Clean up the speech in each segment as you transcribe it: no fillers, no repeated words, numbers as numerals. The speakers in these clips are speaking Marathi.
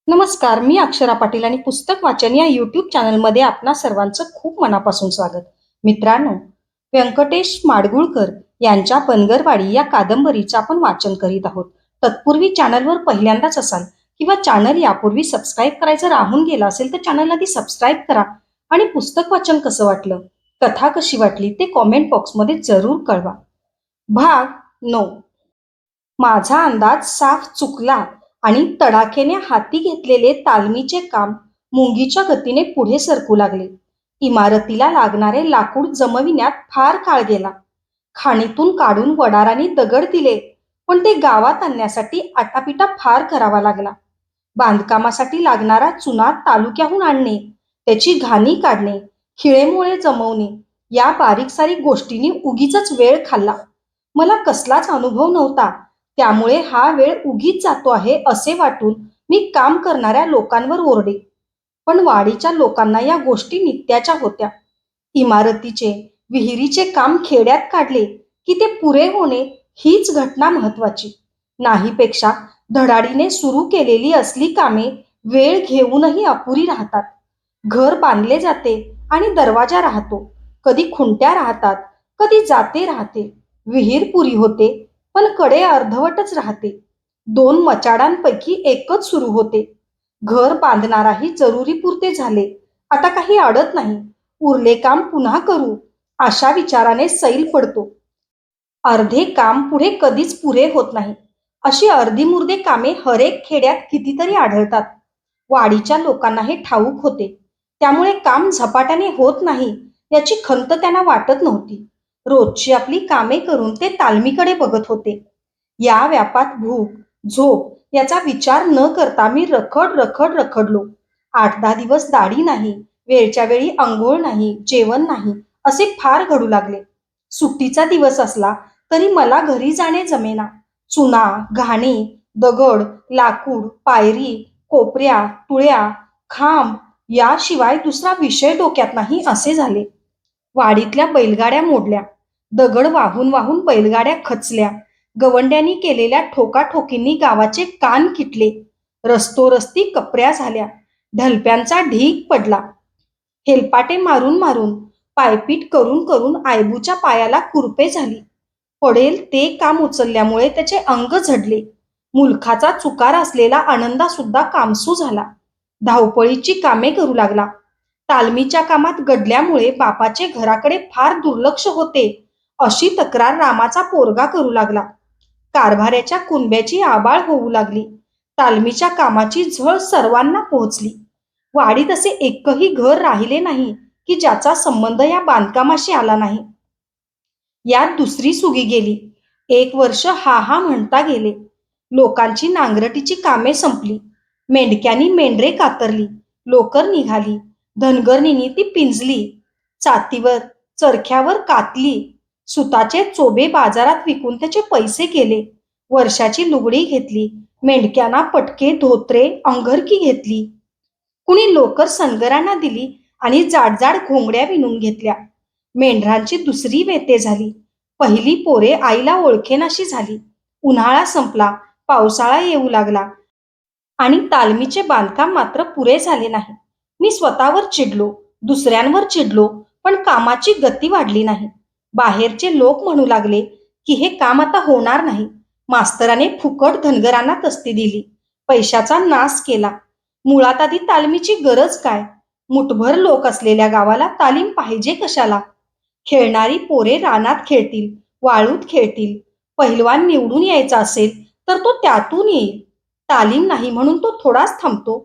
नमस्कार, मी अक्षरा पाटील आणि पुस्तक वाचन या यूट्यूब चॅनलमध्ये आपणा सर्वांचं खूप मनापासून स्वागत. मित्रांनो, व्यंकटेश माडगुळकर यांच्या बनगरवाडी या कादंबरीचं आपण वाचन करीत आहोत. तत्पूर्वी चॅनलवर पहिल्यांदाच असाल किंवा चॅनल यापूर्वी सबस्क्राईब करायचं राहून गेलं असेल तर चॅनल आधी सबस्क्राईब करा आणि पुस्तक वाचन कसं वाटलं, कथा कशी वाटली ते कॉमेंट बॉक्समध्ये जरूर कळवा. भाग 9. माझा अंदाज साफ चुकला आणि तडाखेने हाती घेतलेले तालमीचे काम मुंगीच्या गतीने पुढे सरकू लागले. इमारतीला लागणारे लाकूड जमविण्यात फार काळ गेला. खाणीतून काढून वडारांनी दगड दिले, पण ते गावात आणण्यासाठी आटापिटा फार करावा लागला. बांधकामासाठी लागणारा चुना तालुक्याहून आणणे, त्याची घाणी काढणे, खिळेमुळे जमवणे या बारीक सारीक गोष्टींनी उगीचच वेळ खाल्ला. मला कसलाच अनुभव नव्हता, त्यामुळे हा वेळ उगीच जातो आहे असे वाटून मी काम करणाऱ्या लोकांवर ओरडे. पण वाडीच्या लोकांना या गोष्टी नित्याच्या होत्या. इमारतीचे, विहिरीचे काम खेड्यात काढले की ते पुरे होणे हीच घटना महत्वाची. नाहीपेक्षा धडाडीने सुरू केलेली असली कामे वेळ घेऊनही अपुरी राहतात. घर बांधले जाते आणि दरवाजा राहतो, कधी खुंट्या राहतात, कधी जाते राहते. विहीर पुरी होते पण कडे अर्धवटच राहते. 2 मचाडांपैकी एकच सुरू होते. घर बांधणाराही जरुरीपुरते झाले, आता काही अडत नाही, उरले काम पुन्हा करू अशा विचाराने सैल पडतो. अर्धे काम पुढे कधीच पुरे होत नाही. अशी अर्धीमुर्दे कामे हरेक खेड्यात कितीतरी आढळतात. वाडीच्या लोकांना हे ठाऊक होते, त्यामुळे काम झपाट्याने होत नाही याची खंत त्यांना वाटत नव्हती. रोजची आपली कामे करून ते तालमीकडे बघत होते. या व्यापात भूक, झोप याचा विचार न करता मी रखड रखड रखडलो. 8-10 दिवस दाढी नाही, वेळच्या वेळी अंघोळ नाही, जेवण नाही असे फार घडू लागले. सुट्टीचा दिवस असला तरी मला घरी जाणे जमेना. चुना, घाणी, दगड, लाकूड, पायरी, कोपऱ्या, तुळ्या, खांब याशिवाय दुसरा विषय डोक्यात नाही असे झाले. वाडीतल्या बैलगाड्या मोडल्या, दगड वाहून वाहून बैलगाड्या खचल्या, गवंड्यांनी केलेल्या ठोकाठोकींनी गावाचे कान किटले, रस्तोरस्ती कपऱ्या झाल्या, ढलप्यांचा ढीग पडला. हेलपाटे मारून मारून, पायपीट करून करून आयबूच्या पायाला कुरपे झाली. पडेल ते काम उचलल्यामुळे त्याचे अंग झडले. मुलखाचा चुकार असलेला आनंदा सुद्धा कामसू झाला. धावपळीची कामे करू लागला. तालमीच्या कामात गडल्यामुळे बापाचे घराकडे फार दुर्लक्ष होते अशी तक्रार रामाचा पोरगा करू लागला. कारभाऱ्याच्या कुणब्याची आबाळ होऊ लागली. तालमीच्या कामाची झळ सर्वांना पोहोचली. वाडीत असे एकही घर राहिले नाही की ज्याचा संबंध या बांधकामाशी आला नाही. यात दुसरी सुगी गेली. 1 वर्ष हा हा म्हणता गेले. लोकांची नांगरटीची कामे संपली. मेंढक्यांनी मेंढरे कातरली, लोकर निघाली, धनगरणींनी ती पिंजली, चातीवर चरख्यावर कातली, सुताचे चोबे बाजारात विकून त्याचे पैसे केले, वर्षाची लुगडी घेतली, मेंढक्यांना पटके, धोत्रे, अंगरकी घेतली. कुणी लोकर सनगरांना दिली आणि जाडजाड घोंगड्या विणून घेतल्या. मेंढरांची दुसरी वेते झाली. पहिली पोरे आईला ओळखेनाशी झाली. उन्हाळा संपला, पावसाळा येऊ लागला आणि तालमीचे बांधकाम मात्र पुरे झाले नाही. मी स्वतःवर चिडलो, दुसऱ्यांवर चिडलो, पण कामाची गती वाढली नाही. बाहेरचे लोक म्हणू लागले की हे काम आता होणार नाही. मास्तराने फुकट धनगरांना तस्ती दिली, पैशाचा नाश केला. मुळात आधी तालमीची गरज काय? मुठभर लोक असलेल्या गावाला तालीम पाहिजे कशाला? खेळणारी पोरे रानात खेळतील, वाळूत खेळतील. पहिलवान निवडून यायचा असेल तर तो त्यातून येईल. तालीम नाही म्हणून तो थोडाच थांबतो.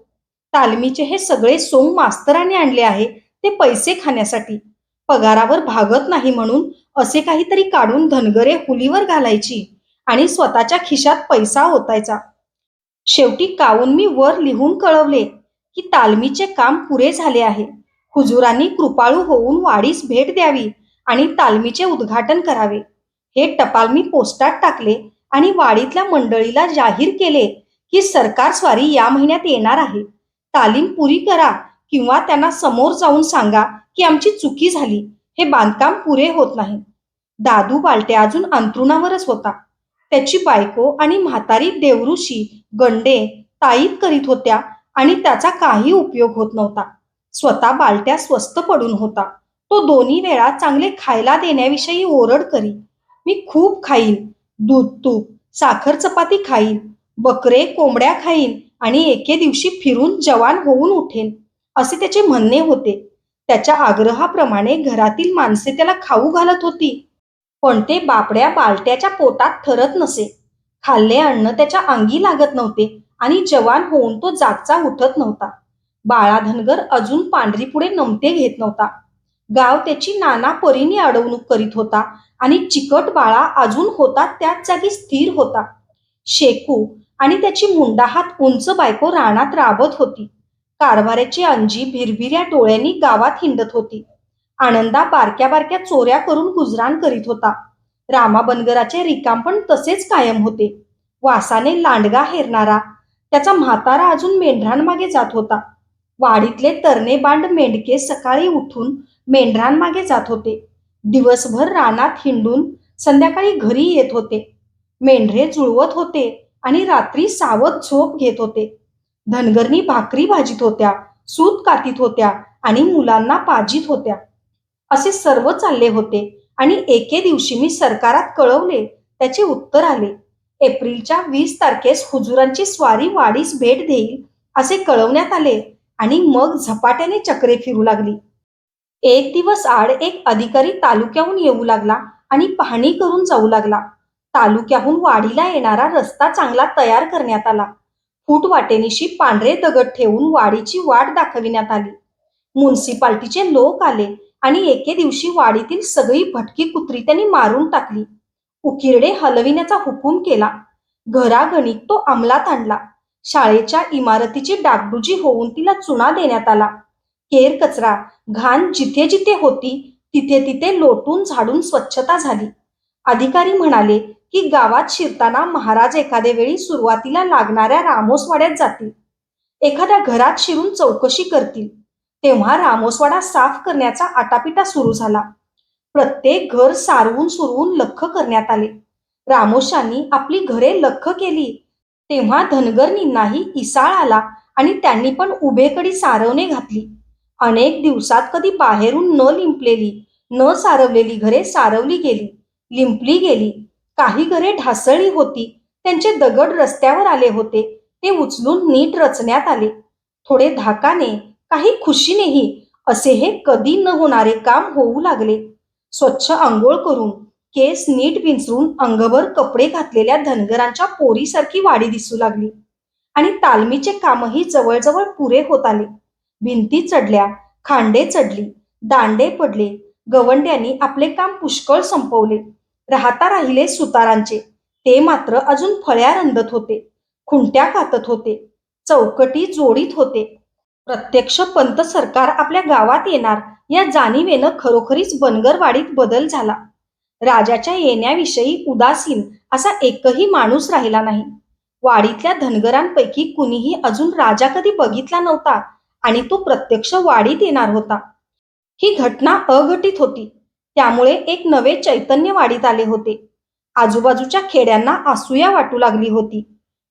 तालमीचे हे सगळे सोंग मास्तराने आणले आहे ते पैसे खाण्यासाठी. पगारावर भागत नाही म्हणून असे काहीतरी काढून धनगरे हुलीवर घालायची आणि स्वतःच्या खिशात पैसा ओतायचा. शेवटी कावून मी वर लिहून कळवले की तालमीचे काम पुरे झाले आहे. हुजुरांनी कृपाळू होऊन वाडीस भेट द्यावी आणि तालमीचे उद्घाटन करावे. हे टपाल मी पोस्टात टाकले आणि वाडीतल्या मंडळीला जाहीर केले की सरकार स्वारी या महिन्यात येणार आहे. तालीम पुरी करा किंवा त्यांना समोर जाऊन सांगा की आमची चुकी झाली, हे बांधकाम पुरे होत नाही. दादू बालट्या अजून अंथरुणावरच होता. त्याची बायको आणि म्हातारी देवऋषी गंडे ताईत करीत होत्या आणि त्याचा काही उपयोग होत नव्हता. स्वतः बालट्या स्वस्त पडून होता. तो दोन्ही वेळा चांगले खायला देण्याविषयी ओरड करी. मी खूप खाईन, दूध तूप, साखर चपाती खाईन, बकरे कोंबड्या खाईन आणि एके दिवशी फिरून जवान होऊन उठेन, असे त्याचे म्हणणे होते. त्याच्या आग्रहाप्रमाणे घरातील माणसे त्याला खाऊ घालत होती, पण ते बापड्या बालट्याच्या पोटात ठरत नसे. खाल्ले अन्न त्याच्या अंगी लागत नव्हते आणि जवान होऊन तो जागचा उठत नव्हता. बाळा धनगर अजून पांढरीपुढे नमते घेत नव्हता. गाव त्याची नाना परीने अडवणूक करीत होता आणि चिकट बाळा अजून होता त्याच जागी स्थिर होता. शेकू आणि त्याची मुंडाहात उंच बायको रानात राबत होती. कारभाऱ्याची अंजी भिरभिऱ्या डोळ्यांनी गावात हिंडत होती. आनंदा बारक्या बारक्या चोऱ्या करून गुजराण करीत होता. रामा बनगराचे रिकामपण तसेच कायम होते. वासाने लांडगा हेरणारा त्याचा म्हातारा अजून मेंढरांमागे जात होता. वाडीतले तरणे बांड मेंढके सकाळी उठून मेंढरांमागे जात होते. दिवसभर रानात हिंडून संध्याकाळी घरी येत होते. मेंढरे जुळवत होते आणि रात्री सावध झोप घेत होते. धनगरनी भाकरी भाजीत होत्या, सूत कातीत होत्या आणि मुलांना पाजीत होत्या. असे सर्व चालले होते आणि एके दिवशी मी सरकारात कळवले. त्याचे उत्तर आले. एप्रिलच्या 20 तारखेस हुजुरांची स्वारी वाडीस भेट देईल असे कळवण्यात आले आणि मग झपाट्याने चक्रे फिरू लागली. एक दिवस आड एक अधिकारी तालुक्याहून येऊ लागला आणि पाहणी करून जाऊ लागला. तालुक्याहून वाडीला येणारा रस्ता चांगला तयार करण्यात आला. फूट वाटेनिशी पांढरे दगड ठेवून वाडीची वाट दाखविण्यात आली. म्युन्सिपाल्टीचे लोक आले आणि एके दिवशी वाडीतील सगळी भटकी कुत्री त्यांनी मारून टाकली. उकिरडे हलविण्याचा हुकूम केला. घरागणिक तो अंमलात आणला. शाळेच्या इमारतीची डागडुजी होऊन तिला चुना देण्यात आला. केर कचरा घाण जिथे जिथे होती तिथे तिथे लोटून झाडून स्वच्छता झाली. अधिकारी म्हणाले की गावात शिरताना महाराज एखाद्या वेळी सुरुवातीला लागणाऱ्या रामोसवाड्यात जातील. एखाद्या घरात शिरून चौकशी करतील. तेव्हा रामोसवाडा साफ करण्याचा आटापिटा सुरू झाला. प्रत्येक घर सारवून सुरवून लख्ख करण्यात आले. रामोशांनी आपली घरे लख्ख केली तेव्हा धनगरनींनाही इसाळ आला आणि त्यांनी पण उभेकडी सारवणे घातली. अनेक दिवसात कधी बाहेरून न लिंपलेली, न सारवलेली घरे सारवली गेली, लिंपली गेली. काही घरे ढासळली होती, त्यांचे दगड रस्त्यावर आले होते, ते उचलून नीट रचण्यात आले. थोडे धाकाने, काही खुशीनेही असे हे कधी न होणारे काम होऊ लागले. स्वच्छ आंघोळ करून, केस नीट विंचरून अंगभर कपडे घातलेल्या धनगरांच्या पोरीसारखी वाडी दिसू लागली आणि तालमीचे कामही जवळजवळ पुरे होत आले. भिंती चढल्या, खांडे चढली, दांडे पडले. गवंड्यांनी आपले काम पुष्कळ संपवले. राहता राहिले सुतारांचे. ते मात्र अजून फळ्या रंधत होते, खुंट्या कातत होते, चौकटी जोडीत होते. प्रत्यक्ष पंत सरकार आपल्या गावात येणार या जाणीवेनं खरोखरीच बनगरवाडीत बदल झाला. राजाच्या येण्याविषयी उदासीन असा एकही माणूस राहिला नाही. वाडीतल्या धनगरांपैकी कुणीही अजून राजा कधी बघितला नव्हता आणि तो प्रत्यक्ष वाडीत येणार होता. ही घटना अघटित होती, त्यामुळे एक नवे चैतन्य वाडीत आले होते. आजूबाजूच्या खेड्यांना असूया वाटू लागली होती.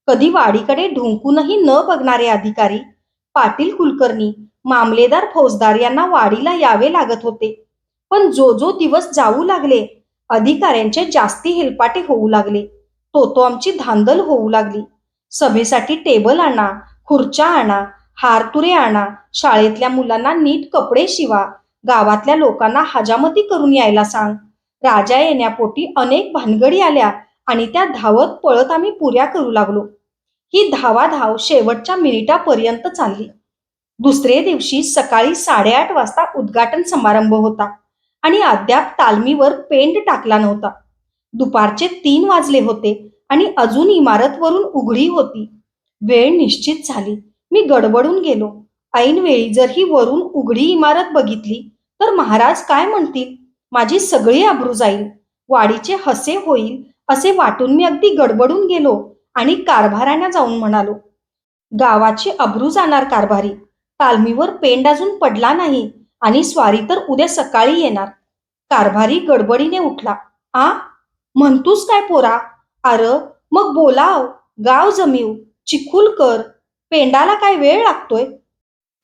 कधी वाडीकडे ढुंकूनही न बघणारे अधिकारी, पाटील कुलकर्णी, मामलेदार फौजदार यांना वाडीला यावे लागत होते. पण जो जो दिवस जाऊ लागले अधिकाऱ्यांचे जास्ती हेलपाटे होऊ लागले. तो आमची धांदल होऊ लागली. सभेसाठी टेबल आणा, खुर्च्या आणा, हारतुरे आणा, शाळेतल्या मुलांना नीट कपडे शिवा, गावातल्या लोकांना हजामती करून यायला सांग. राजा येण्यापोटी अनेक भानगडी आल्या आणि त्या धावत पळत आम्ही पुऱ्या करू लागलो. ही धावाधाव शेवटच्या मिनिटापर्यंत चालली. दुसरे दिवशी सकाळी 8:30 वाजता उद्घाटन समारंभ होता आणि अद्याप तालमीवर पेंट टाकला नव्हता. दुपारचे 3 वाजले होते आणि अजून इमारत वरून उघडी होती. वेळ निश्चित झाली. मी गडबडून गेलो. ऐनवेळी जर ही वरून उघडी इमारत बघितली तर महाराज काय म्हणतील? माझी सगळी आबरू जाईल, वाडीचे हसे होईल असे वाटून मी अगदी गडबडून गेलो आणि कारभाऱ्यांना जाऊन म्हणालो, गावाची आबरू जाणार कारभारी. तालमीवर पेंड अजून पडला नाही आणि स्वारी तर उद्या सकाळी येणार. कारभारी गडबडीने उठला. आ, म्हणतूस काय पोरा? अर मग बोलाव, गाव जमीव, चिखूल कर, पेंडाला काय वेळ लागतोय?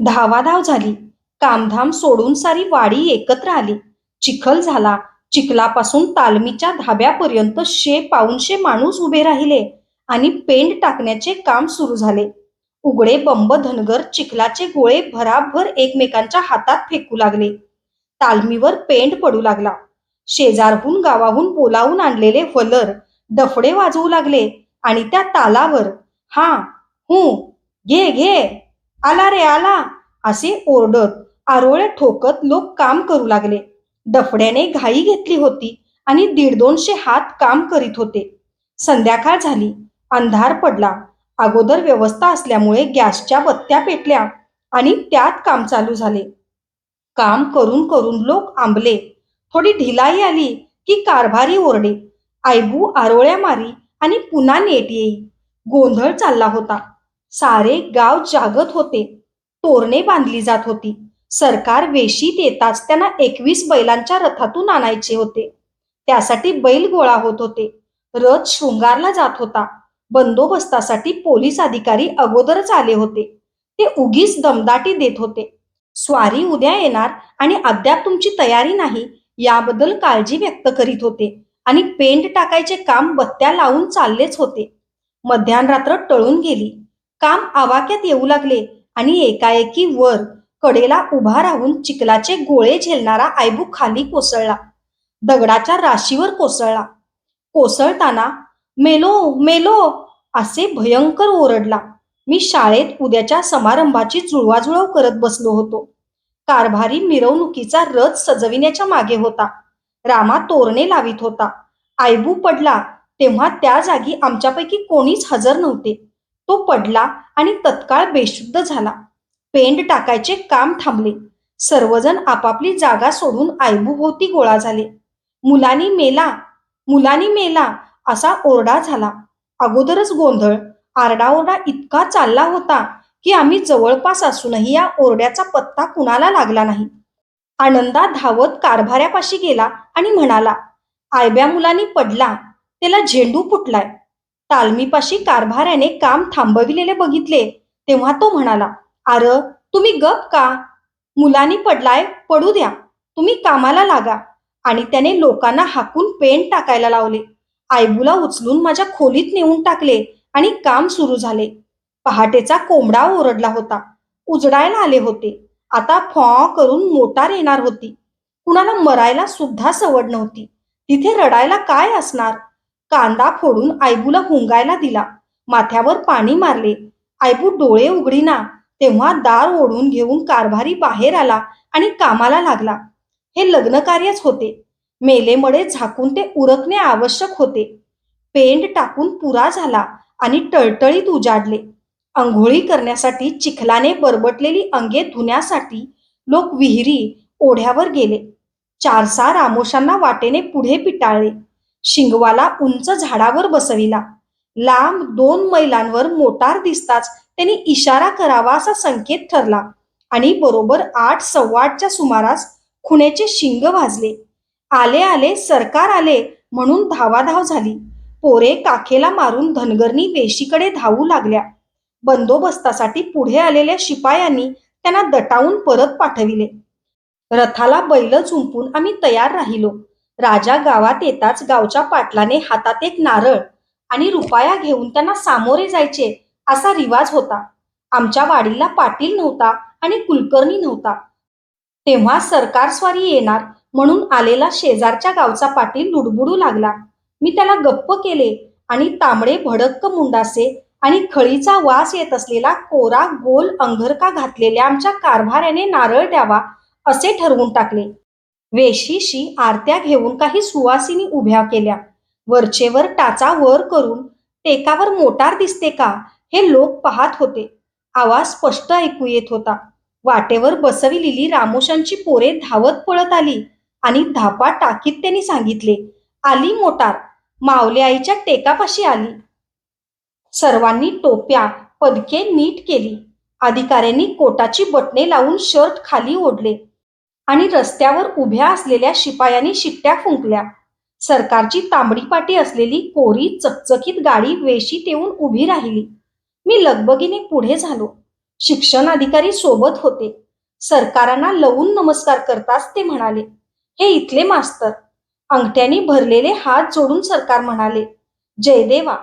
धावाधाव झाली. कामधाम सोडून सारी वाडी एकत्र आली. चिखल झाला. चिखलापासून तालमीच्या धाब्यापर्यंत 100-150 माणूस उभे राहिले आणि पेंड टाकण्याचे काम सुरू झाले. उघडे बंब धनगर चिखलाचे गोळे भराभर एकमेकांच्या हातात फेकू लागले. तालमीवर पेंड पडू लागला. शेजारहून गावाहून बोलावून आणलेले वलर डफडे वाजवू लागले आणि त्या तालावर हा हू घे घे आला रे आला असे ओरडत आरोळे ठोकत लोक काम करू लागले. डफड्याने घाई घेतली होती आणि 150-200 हात काम करीत होते. संध्याकाळ झाली. अंधार पडला. अगोदर व्यवस्था असल्यामुळे गॅसच्या बत्त्या पेटल्या आणि त्यात काम चालू झाले. काम करून करून लोक आंबले. थोडी ढिलाई आली की कारभारी ओरडे, आयबू आरोळ्या मारी आणि पुन्हा नेट येई. गोंधळ चालला होता. सारे गाव जागत होते. तोरणे बांधली जात होती. सरकार वेशीत येताच त्यांना 21 बैलांच्या रथातून आणायचे होते. त्यासाठी बैल गोळा होत होते. रथ शृंगारला जात होता. बंदोबस्तासाठी पोलीस अधिकारी अगोदरच आले होते. ते उगीच दमदाटी देत होते. स्वारी उद्या येणार आणि अद्याप तुमची तयारी नाही याबद्दल काळजी व्यक्त करीत होते आणि पेंड टाकायचे काम बत्त्या लावून चाललेच होते. मध्यानरात्र टळून गेली. काम आवाक्यात येऊ लागले आणि एकाएकी वर कडेला उभा राहून चिखलाचे गोळे झेलणारा आयबू खाली कोसळला. दगडाच्या राशीवर कोसळला. कोसळताना मेलो मेलो असे भयंकर ओरडला. मी शाळेत उद्याच्या समारंभाची जुळवाजुळव करत बसलो होतो. कारभारी मिरवणुकीचा रथ सजविण्याच्या मागे होता. रामा तोरणे लावित होता. आयबू पडला तेव्हा त्या जागी आमच्यापैकी कोणीच हजर नव्हते. तो पडला आणि तत्काळ बेशुद्ध झाला. पेंड टाकायचे काम थांबले. सर्वजण आपापली जागा सोडून आयबूभोवती गोळा झाले. मुलांनी मेला, मुलांनी मेला असा ओरडा झाला. अगोदरच गोंधळ, आरडाओरडा इतका चालला होता की आम्ही जवळपास असूनही या ओरड्याचा पत्ता कुणाला लागला नाही. आनंदा धावत कारभाऱ्यापाशी गेला आणि म्हणाला, आयब्या मुलांनी पडला, त्याला झेंडू फुटलाय. तालमीपाशी कारभाऱ्याने काम थांबविलेले बघितले तेव्हा तो म्हणाला, आर तुम्ही गप का? मुलांनी पडलाय, पडू द्या, तुम्ही कामाला लागा. आणि त्याने लोकांना हाकून पेंड टाकायला लावले. आयबूला उचलून माझ्या खोलीत नेऊन टाकले आणि काम सुरू झाले. पहाटेचा कोंबडा ओरडला होता. उजडायला आले होते. आता फॉ करून मोटार येणार होती. कुणाला मरायला सुद्धा सवड नव्हती. तिथे रडायला काय असणार? कांदा फोडून आयबूला हुंगायला दिला. माथ्यावर पाणी मारले. आयबू डोळे उघडीना तेव्हा दार ओढून घेऊन कारभारी बाहेर आला आणि कामाला लागला. हे लग्नकार्यच होते. मेलेमडे झाकून ते उरकणे आवश्यक होते. पेंड टाकून पुरा झाला आणि टळटळीत उजाडले. अंघोळी करण्यासाठी चिखलाने बरबटलेली अंगे धुण्यासाठी लोक विहिरी ओढ्यावर गेले. 4-6 रामोशांना वाटेने पुढे पिटाळले. शिंगवाला उंच झाडावर बसविला. लांब 2 मैलांवर मोटार दिसताच त्यांनी इशारा करावा असा संकेत ठरला आणि बरोबर 8-8:15च्या सुमारास खुणेचे शिंग वाजले. आले आले सरकार आले म्हणून धावाधाव झाली. पोरे काखेला मारून धनगरनी वेशीकडे धावू लागल्या. बंदोबस्तासाठी पुढे आलेल्या शिपायांनी त्यांना दटावून परत पाठविले. रथाला बैल झुंपून आम्ही तयार राहिलो. राजा गावात येताच गावच्या पाटलाने हातात एक नारळ आणि रुपया घेऊन त्यांना सामोरे जायचे असा रिवाज होता. आमच्या वाडीला पाटील नव्हता आणि कुलकर्णी नव्हता. तेव्हा सरकारस्वारी येणार म्हणून आलेला शेजारच्या गावचा पाटील लुडबुडू लागला. मी त्याला गप्प केले आणि तांबडे भडक्क मुंडासे आणि खळीचा वास येत असलेला कोरा गोल अंगरका घातलेल्या आमच्या कारभाऱ्याने नारळ द्यावा असे ठरवून टाकले. वेशीशी आरत्या घेऊन काही सुवासिनी उभ्या केल्या. वरचेवर टाचा वर करून टेकावर मोटार दिसते का हे लोक पाहत होते. आवाज स्पष्ट ऐकू येत होता. वाटेवर बसविलेली रामोशांची पोरे धावत पळत आली आणि धापा टाकीत त्यांनी सांगितले, आली मोटार, मावले आईच्या टेकापाशी आली. सर्वांनी टोप्या पदके नीट केली. अधिकाऱ्यांनी कोटाची बटणे लावून शर्ट खाली ओढले आणि रस्त्यावर उभ्या असलेल्या शिपायांनी शिट्ट्या फुंकल्या. सरकारची तांबडी पाटी असलेली कोरी चकचकीत गाडी वेशीत येऊन उभी राहिली. मी लगबगीने पुढे झालो. शिक्षण अधिकारी सोबत होते. सरकारांना लवून नमस्कार करताच ते म्हणाले, "हे इथले मास्तर." अंगठ्यांनी भरलेले हात जोडून सरकार म्हणाले, "जयदेवा."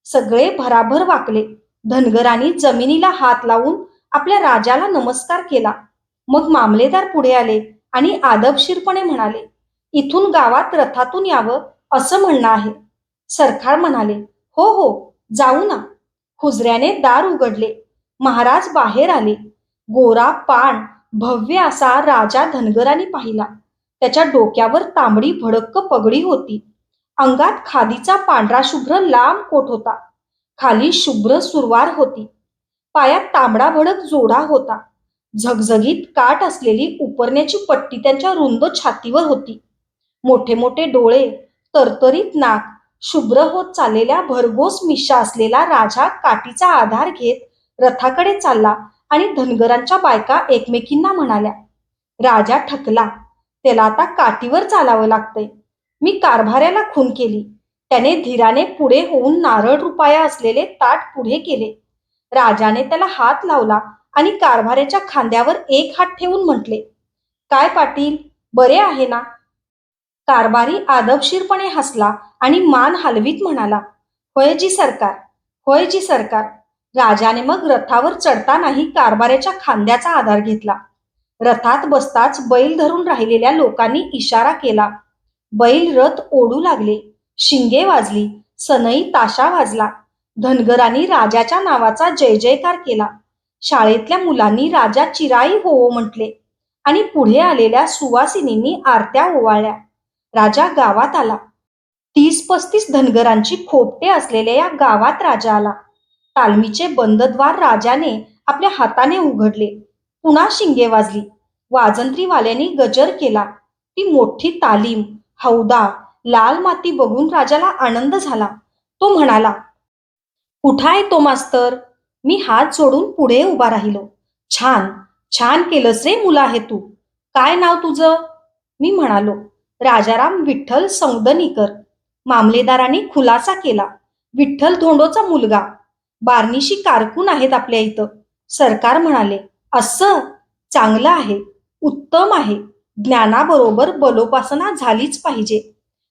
सगळे भराभर वाकले. धनगरांनी जमिनीला हात लावून आपल्या राजाला नमस्कार केला. मग मामलेदार पुढे आले आणि आदबशीरपणे म्हणाले, "इथून गावात रथातून यावं असं म्हणणं आहे." सरकार म्हणाले, "हो हो, जाऊ ना." हुजऱ्याने दार उघडले. महाराज बाहेर आले. गोरा पाण भव्य असा राजा धनगरांनी पाहिला. त्याच्या डोक्यावर तांबडी भडक्क पगडी होती. अंगात खादीचा पांढरा शुभ्र लांब कोट होता. खाली शुभ्र सुरवार होती. पायात तांबडा भडक जोडा होता. झगझगीत काठ असलेली उपरण्याची पट्टी त्यांच्या रुंद छातीवर होती. मोठे मोठे डोळे, तरतरीत नाक, शुभ्र होत चाललेल्या भरघोस मिशा असलेला राजा काठीचा आधार घेत रथाकडे चालला आणि धनगरांच्या बायका एकमेकींना म्हणाल्या, "राजा ठकला. त्याला आता काठीवर चालावं लागतंय." मी कारभाऱ्याला खून केली. त्याने धीराने पुढे होऊन नारळ रुपया असलेले ताट पुढे केले. राजाने त्याला हात लावला आणि कारभाऱ्याच्या खांद्यावर एक हात ठेवून म्हटले, "काय पाटील, बरे आहे ना?" कारभारी आदबशीरपणे हसला आणि मान हलवीत म्हणाला, "होय जी सरकार, होय जी सरकार." राजाने मग रथावर चढतानाही कारभाऱ्याच्या खांद्याचा आधार घेतला. रथात बसताच बैल धरून राहिलेल्या लोकांनी इशारा केला. बैल रथ ओढू लागले. शिंगे वाजली, सनई ताशा वाजला. धनगरांनी राजाच्या नावाचा जय जयकार केला. शाळेतल्या मुलांनी राजा चिराई होवो म्हटले आणि पुढे आलेल्या सुवासिनींनी आरत्या ओवाळल्या. राजा गावात आला. 30-35 धनगरांची खोपटे असलेल्या या गावात राजा आला. तालमीचे बंदद्वार राजाने आपल्या हाताने उघडले. पुन्हा शिंगे वाजली. वाजंत्रीवाल्यांनी गजर केला. ती मोठी तालीम, हौदा, लाल माती बघून राजाला आनंद झाला. तो म्हणाला, "कुठाय तो मास्तर?" मी हात जोडून पुढे उभा राहिलो. "छान, छान केलंस रे मुला हे तू. काय नाव तुझं?" मी म्हणालो, "राजाराम विठ्ठल सौंदनीकर." मामलेदारांनी खुलासा केला, "विठ्ठल धोंडोचा मुलगा. बारनिशी कारकून आहेत आपल्या इथं." सरकार म्हणाले, "असं? चांगलं आहे, उत्तम आहे. ज्ञानाबरोबर बलोपासना झालीच पाहिजे."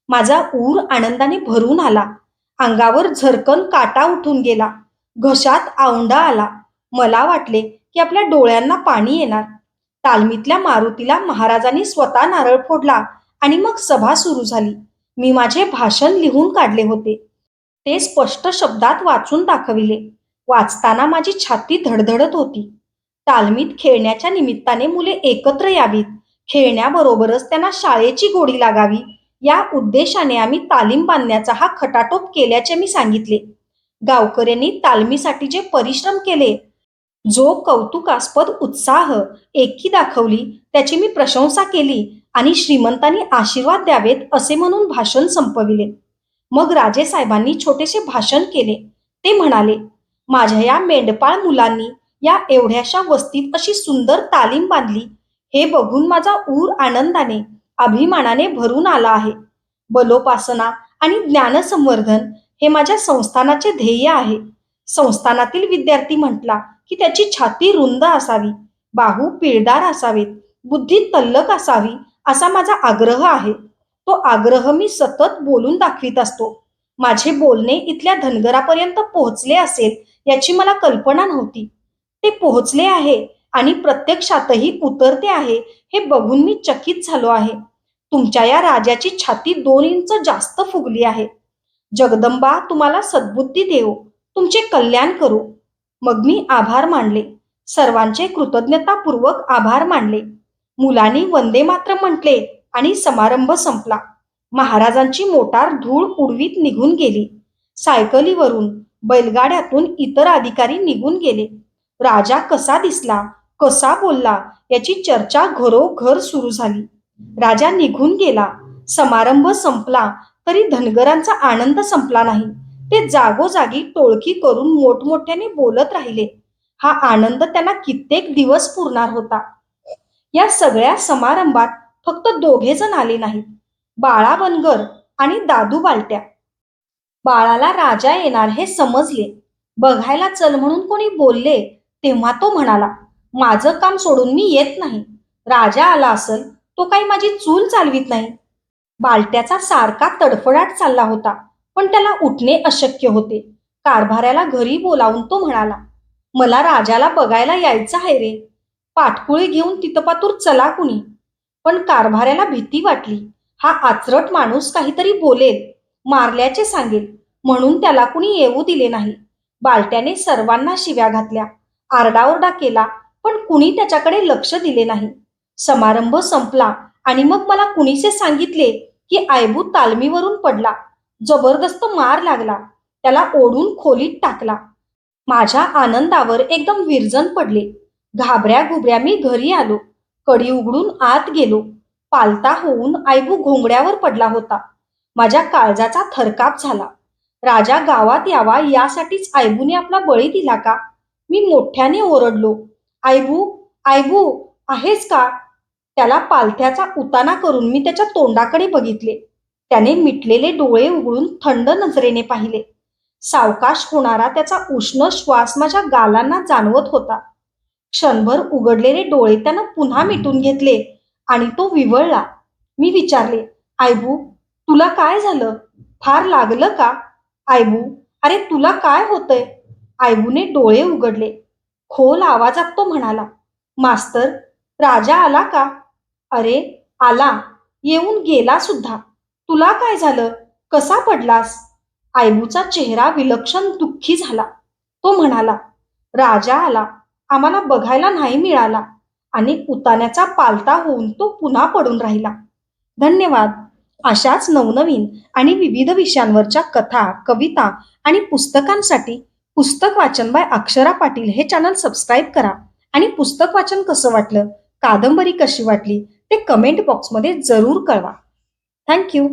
माझा ऊर आनंदाने भरून आला. अंगावर झरकन काटा उठून गेला. घशात आवंढा आला. मला वाटले की आपल्या डोळ्यांना पाणी येणार. तालमीतल्या मारुतीला महाराजांनी स्वतः नारळ फोडला आणि मग सभा सुरू झाली. मी माझे भाषण लिहून काढले होते. ते स्पष्ट शब्दात वाचून दाखविले. वाचताना माझी छाती धडधडत होती. तालमीत खेळण्याच्या निमित्ताने मुले एकत्र यावीत, खेळण्याबरोबरच त्यांना शाळेची गोडी लागावी, या उद्देशाने आम्ही तालीम बांधण्याचा हा खटाटोप केल्याचे मी सांगितले. गावकऱ्यांनी तालमीसाठी जे परिश्रम केले, जो कौतुकास्पद उत्साह, एकी दाखवली, त्याची मी प्रशंसा केली आणि श्रीमंतांनी आशीर्वाद द्यावेत असे म्हणून भाषण संपविले. मग राजेसाहेबांनी छोटेसे भाषण केले. ते म्हणाले, "माझ्या या मेंढपाळ मुलांनी या एवढ्याशा वस्तीत अशी सुंदर तालीम बांधली, हे बघून माझा ऊर आनंदाने, अभिमानाने भरून आला आहे. बलोपासना आणि ज्ञानसंवर्धन हे माझ्या संस्थानाचे ध्येय आहे." संस्थानातील विद्यार्थी म्हटला की त्याची छाती रुंद असावी, बाहू पिळदार असावेत, बुद्धी तल्लक असावी, असा माझा आग्रह आहे. तो आग्रह मी सतत बोलून दाखवित असतो. माझे बोलणे इथल्या धनगरापर्यंत पोहोचले असेल याची मला कल्पना नव्हती. ते पोहोचले आहे आणि प्रत्यक्षातही उतरते आहे हे बघून मी चकित झालो आहे. तुमच्या या राजाची छाती 2 इंच जास्त फुगली आहे. जगदंबा तुम्हाला सद्बुद्धी देवो, तुमचे कल्याण करो. मग मी आभार मानले. सर्वांचे कृतज्ञतापूर्वक आभार मानले. मुलांनी वंदे मातरम म्हटले आणि समारंभ संपला. महाराजांची मोटार धूळ उडवीत निघून गेली. सायकलीवरून, बैलगाड्यातून इतर अधिकारी निघून गेले. राजा कसा दिसला, कसा बोलला याची चर्चा घरोघर सुरू झाली. राजा निघून गेला. समारंभ संपला तरी धनगरांचा आनंद संपला नाही. ते जागोजागी टोळकी करून मोठमोठ्याने बोलत राहिले. हा आनंद त्यांना कित्येक दिवस पुरणार होता. या सगळ्या समारंभात फक्त 2 जण आले नाहीत, बाळा बनगर आणि दादू बालट्या. बाळाला राजा येणार हे समजले. बघायला चल म्हणून कोणी बोलले तेव्हा तो म्हणाला, माझं काम सोडून मी येत नाही. राजा आला असल, तो काही माझी चूल चालवीत नाही. बालट्याचा सारखा तडफडाट चालला होता, पण त्याला उठणे अशक्य होते. कारभाऱ्याला घरी बोलावून तो म्हणाला, मला राजाला बघायला यायचं आहे रे. पाटकुळी घेऊन तिथपातूर चला कुणी. पण कारभाऱ्याला भीती वाटली. हा आचरट माणूस काहीतरी बोलेल, मारल्याचे सांगेल, म्हणून त्याला कुणी येऊ दिले नाही. बालट्याने सर्वांना शिव्या घातल्या, आरडाओरडा केला, पण कुणी त्याच्याकडे लक्ष दिले नाही. समारंभ संपला आणि मग मला कुणीसे सांगितले की आयबू तालमीवरून पडला. जबरदस्त मार लागला. त्याला ओढून खोलीत टाकला. माझ्या आनंदावर एकदम विरजण पडले. घाबऱ्या घुबऱ्या मी घरी आलो. कडी उघडून आत गेलो. पालता होऊन आयबू घोंगड्यावर पडला होता. माझ्या काळजाचा थरकाप झाला. राजा गावात यावा यासाठीच आयबूने आपला बळी दिला का? मी मोठ्याने ओरडलो, आयबू, आयबू, आहेस का? त्याला पालथ्याचा उताना करून मी त्याच्या तोंडाकडे बघितले. त्याने मिटलेले डोळे उघडून थंड नजरेने पाहिले. सावकाश होणारा त्याचा उष्ण श्वास माझ्या गालांना जाणवत होता. क्षणभर उघडलेले डोळे त्यानं पुन्हा मिटून घेतले आणि तो विव्हळला. मी विचारले, आयबू, तुला काय झालं? फार लागलं का? आयबू, अरे तुला काय होतंय? आयबूने डोळे उघडले. खोल आवाजात तो म्हणाला, मास्तर, राजा आला का? अरे, आला. येऊन गेला सुद्धा. तुला काय झालं? कसा पडलास? आयबूचा चेहरा विलक्षण दुःखी झाला. तो म्हणाला, राजा आला, आम्हाला बघायला नाही मिळाला. आणि उतान्याचा पालता होऊन तो पुन्हा पडून राहिला. धन्यवाद. अशाच नवनवीन आणि विविध विषयांवरच्या कथा, कविता आणि पुस्तकांसाठी पुस्तक वाचन बाय अक्षरा पाटील हे चॅनल सबस्क्राईब करा. आणि पुस्तक वाचन कसं वाटलं, कादंबरी कशी वाटली ते कमेंट बॉक्समध्ये जरूर कळवा. थँक्यू.